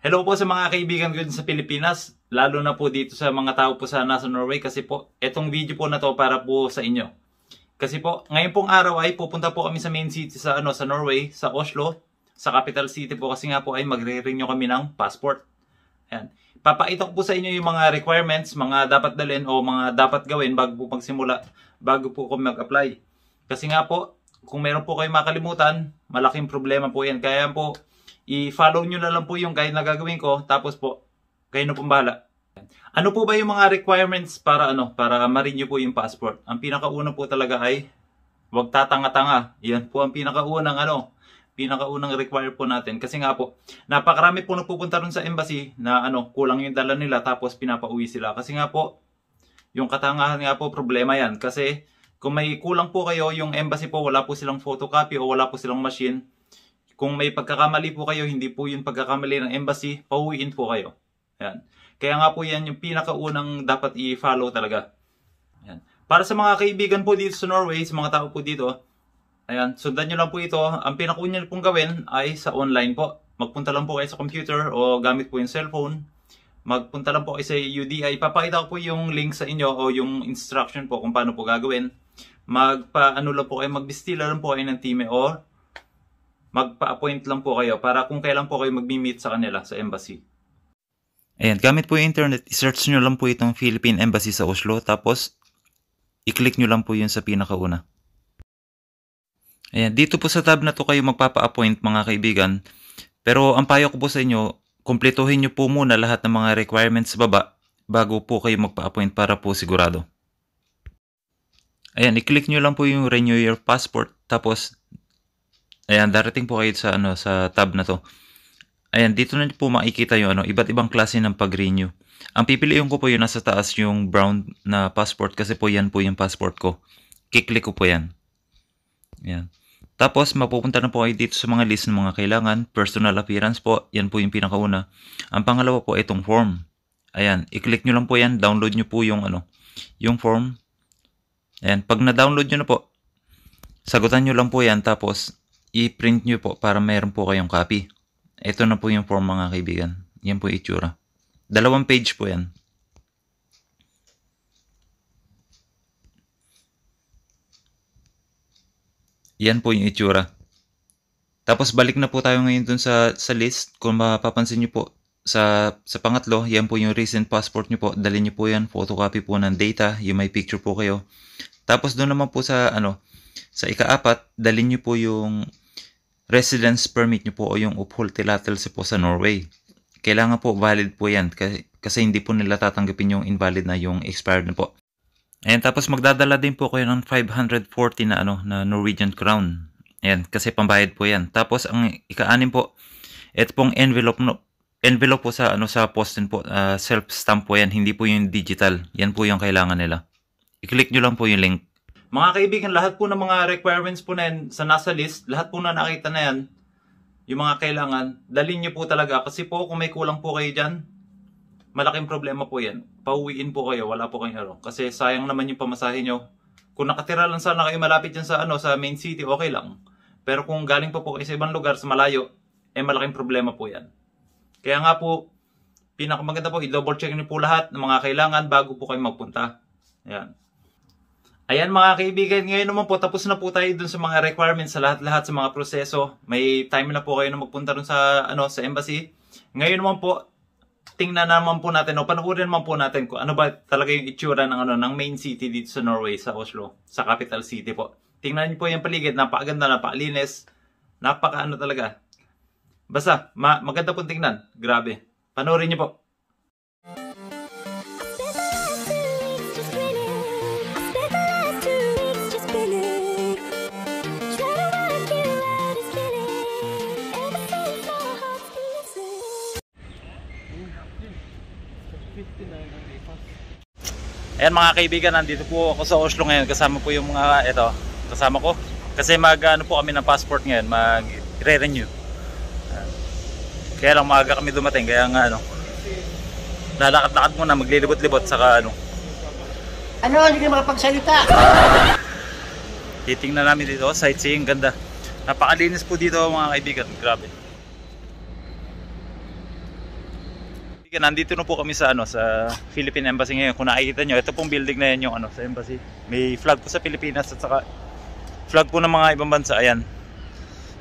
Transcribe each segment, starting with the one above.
Hello po sa mga kaibigan ko dito sa Pilipinas, lalo na po dito sa mga tao po sa nasa Norway kasi po etong video po na to para po sa inyo. Kasi po ngayon pong araw ay pupunta po kami sa main city sa sa Norway, sa Oslo, sa capital city po kasi nga po ay magre-renew kami ng passport. Ayan. Papakita ko po sa inyo yung mga requirements, mga dapat dalhin o mga dapat gawin bago po magsimula, bago po kami mag-apply. Kasi nga po, kung meron po kayong makalimutan, malaking problema po yan. Kaya po, i-follow nyo na lang po yung guide na gagawin ko. Tapos po, kayo na pong bahala. Ano po ba yung mga requirements para para ma-renew po yung passport? Ang pinakauna po talaga ay huwag tatanga-tanga. Yan po ang pinakaunang pinakaunang require po natin. Kasi nga po, napakarami po nagpupunta rin sa embassy na kulang yung dala nila tapos pinapauwi sila. Kasi nga po, yung katangahan nga po problema yan. Kasi kung may kulang po kayo, yung embassy po wala po silang photocopy o wala po silang machine. Kung may pagkakamali po kayo, hindi po yung pagkakamali ng embassy, pauwiin po kayo. Ayan. Kaya nga po yan yung pinakaunang dapat i-follow talaga. Ayan. Para sa mga kaibigan po dito sa Norway, sa mga tao po dito, ayan, sundan nyo lang po ito. Ang pinakauna pong gawin ay sa online po. Magpunta lang po kayo sa computer o gamit po yung cellphone. Magpunta lang po kayo sa UDI. Ipapakita ko po yung link sa inyo o yung instruction po kung paano po gagawin. Lang po kayo, magbistila lang po kayo ng time o magpa-appoint lang po kayo para kung kailan po kayo mag-meet sa kanila sa embassy. Ayan, gamit po yung internet, i-search nyo lang po itong Philippine Embassy sa Oslo, tapos i-click nyo lang po yun sa pinakauna. Ayan, dito po sa tab na to kayo magpapa-appoint mga kaibigan, pero ang payo ko po sa inyo, kumpletuhin nyo po muna lahat ng mga requirements sa baba bago po kayo magpa-appoint para po sigurado. Ayan, i-click nyo lang po yung renew your passport, tapos ayan, darating po kayo sa sa tab na to. Ayan, dito na po makikita yung iba't ibang klase ng pag-renew. Ang pipiliin ko po yung nasa taas yung brown na passport kasi po yan po yung passport ko. Kiklik ko po yan. Ayan. Tapos mapupunta na po kayo dito sa mga list ng mga kailangan. Personal appearance po, yan po yung pinakauna. Ang pangalawa po itong form. Ayan, i-click nyo lang po yan, download nyo po yung yung form. Ayan, pag na-download nyo na po, sagutan nyo lang po yan tapos i-print nyo po para mayroon po kayong copy. Ito na po yung form mga kaibigan. Yan po yung itsura. 2 page po yan. Yan po yung itsura. Tapos balik na po tayo ngayon dun sa list. Kung mapapansin nyo po, sa pangatlo, yan po yung recent passport nyo po. Dalhin nyo po yan. Photocopy po ng data. Yung may picture po kayo. Tapos doon naman po sa sa ika-4, dalhin nyo po yung residence permit nyo po o yung oppholdstillatelse po sa Norway. Kailangan po valid po yan kasi hindi po nila tatanggapin yung invalid na yung expired na po. Ayan, tapos magdadala din po kayo ng 540 na na Norwegian crown. Ayan, kasi pambayad po yan. Tapos ang ika-6 po, ito pong envelope po sa sa postin po, self-stamp po yan, hindi po yung digital. Yan po yung kailangan nila. I-click nyo lang po yung link. Mga kaibigan, lahat po ng mga requirements po na yan sa nasa list, lahat po na nakita na yan, yung mga kailangan, dalhin nyo po talaga. Kasi po, kung may kulang po kayo dyan, malaking problema po yan. Pauwiin po kayo, wala po kayong Kasi sayang naman yung pamasahe nyo. Kung nakatira lang sana kayo malapit dyan sa, sa main city, okay lang. Pero kung galing po kayo sa ibang lugar, sa malayo, malaking problema po yan. Kaya nga po, pinakamaganda po, i-double check nyo po lahat ng mga kailangan bago po kayo magpunta. Ayan. Ayan mga kaibigan, ngayon naman po tapos na po tayo dun sa mga requirements sa lahat-lahat sa mga proseso. May time na po kayo na magpunta dun sa sa embassy. Ngayon naman po, tingnan naman po natin o panoorin naman po natin kung ano ba talaga yung itsura ng ng main city dito sa Norway, sa Oslo, sa capital city po. Tingnan niyo po yung paligid, napakaganda, napakalinis, napaka talaga. Basta maganda po tingnan, grabe. Panoorin niyo po. Ayan mga kaibigan, nandito po ako sa Oslo ngayon. Kasama po yung mga kasama ko. Kasi po kami ng passport ngayon, mag-re-renew. Kaya lang maaga kami dumating, kaya nga lalakad-lakad muna, maglilibot-libot saka hindi ka makapagsalita. Titingnan namin dito, sightseeing, ganda. Napakalinis po dito mga kaibigan, grabe. Nandito na po kami sa sa Philippine Embassy ngayon. Kung nakikita nyo, ito pong building na yan yung sa embassy. May flag po sa Pilipinas at saka flag po ng mga ibang bansa. Ayan.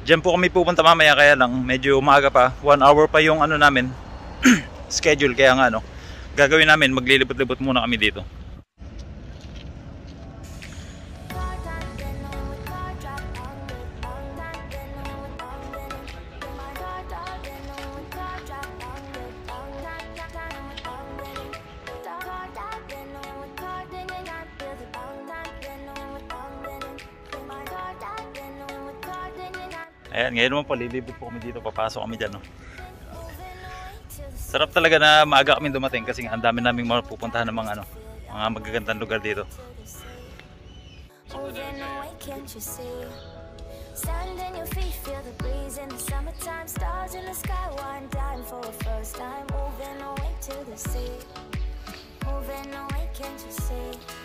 Diyan po kami pupunta mamaya, kaya lang medyo maaga pa. 1 hour pa yung namin schedule, kaya nga gagawin namin, maglilibot-libot muna kami dito. Ayan, ngayon naman po, lilibot po kami dito, papasok kami dyan. Sarap talaga na maaga kami dumating kasi ang dami naming mapupuntahan ng mga magagandang lugar dito. Moving away, can't you see?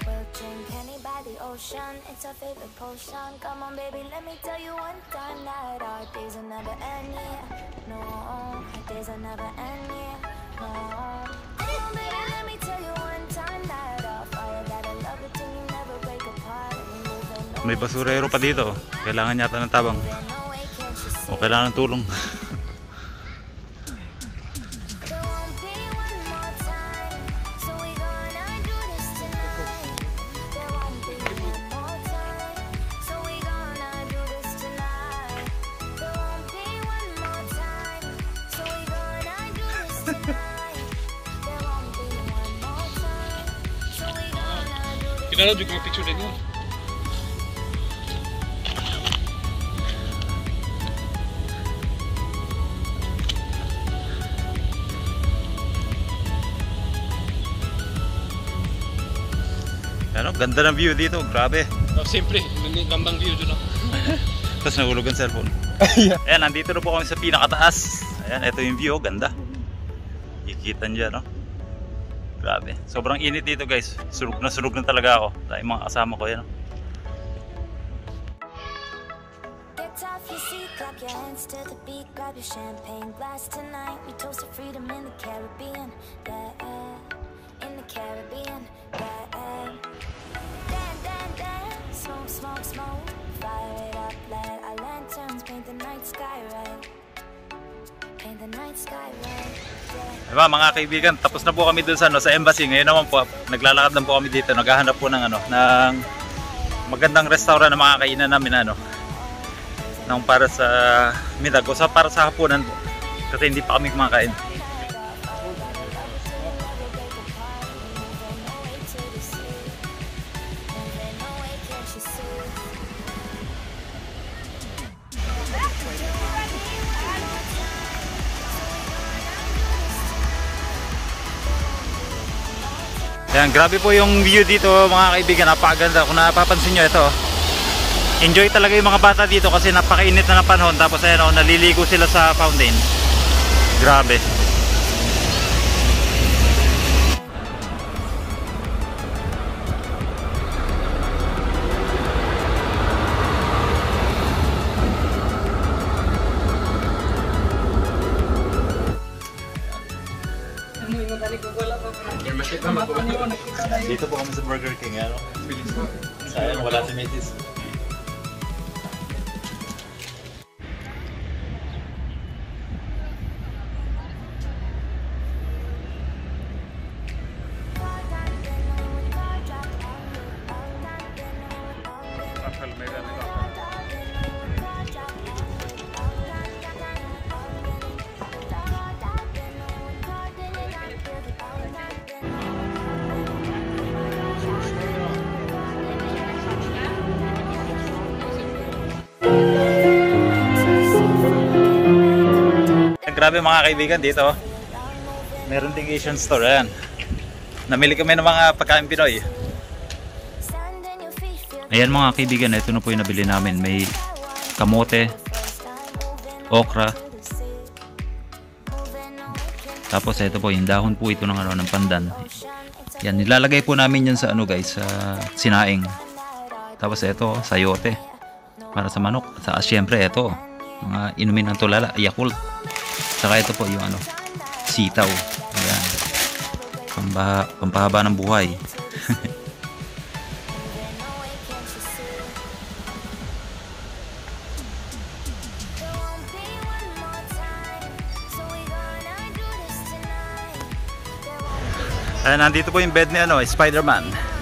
We'll drink honey by the ocean. It's our favorite potion. Come on, baby, let me tell you one time that our days will never end, yeah. No, our days will never end, yeah. No. Come on, baby, let me tell you one time that our fire that I love it till you never break apart. May basurero pa dito. Kailangan yata ng tabang. O kailangan ng tulong. Kinala juga picture din mo. Ganda ng view dito, grabe. Siyempre, gambang view dyan. Tapos nahulog ang cellphone. Ayan, nandito na po kami sa pinakataas. Ayan, ito yung view, ganda. Kikita nyo dyan, Grabe. Sobrang init dito, guys. Surug na talaga ako. Dahil mga kasama ko yan. Get off your seat, clap your hands to the beat, grab your champagne glass tonight. We toast to freedom in the Caribbean, yeah, in the Caribbean, yeah. Dan, dan, dan, smoke, smoke, smoke, fire it up, let our lanterns paint the night sky red. Paint the night sky red, yeah. Diba, mga kaibigan, tapos na po kami dun sa embassy. Ngayon naman po, naglalakad lang po kami dito. Naghahanap po ng ng magandang restaurant na makakainan namin ng para sa midag o para sa hapunan po. Kasi hindi pa kami kumakain. Yan, grabe po yung view dito mga kaibigan, napakaganda. Kung napapansin nyo, ito enjoy talaga yung mga bata dito kasi napakainit na ng panahon. Tapos ayan, naliligo sila sa fountain. Grabe. Dito po kami sa Burger King, sayang wala si Mrs. Grabe mga kaibigan, dito meron ding Asian store. Ayan, namili kami ng mga pagkain Pinoy. Ayan mga kaibigan, ito na po yung nabili namin. May kamote, okra, tapos ito po yung dahon po ito ng ng pandan. Yan, nilalagay po namin yan sa guys, sa sinaing. Tapos ito sayote para sa manok. At syempre ito mga inumin ng tulala, Yakult. Saka ito po yung sitaw. Ayan. Pampahaba ng buhay. Nandito po yung bed ni Spider-Man.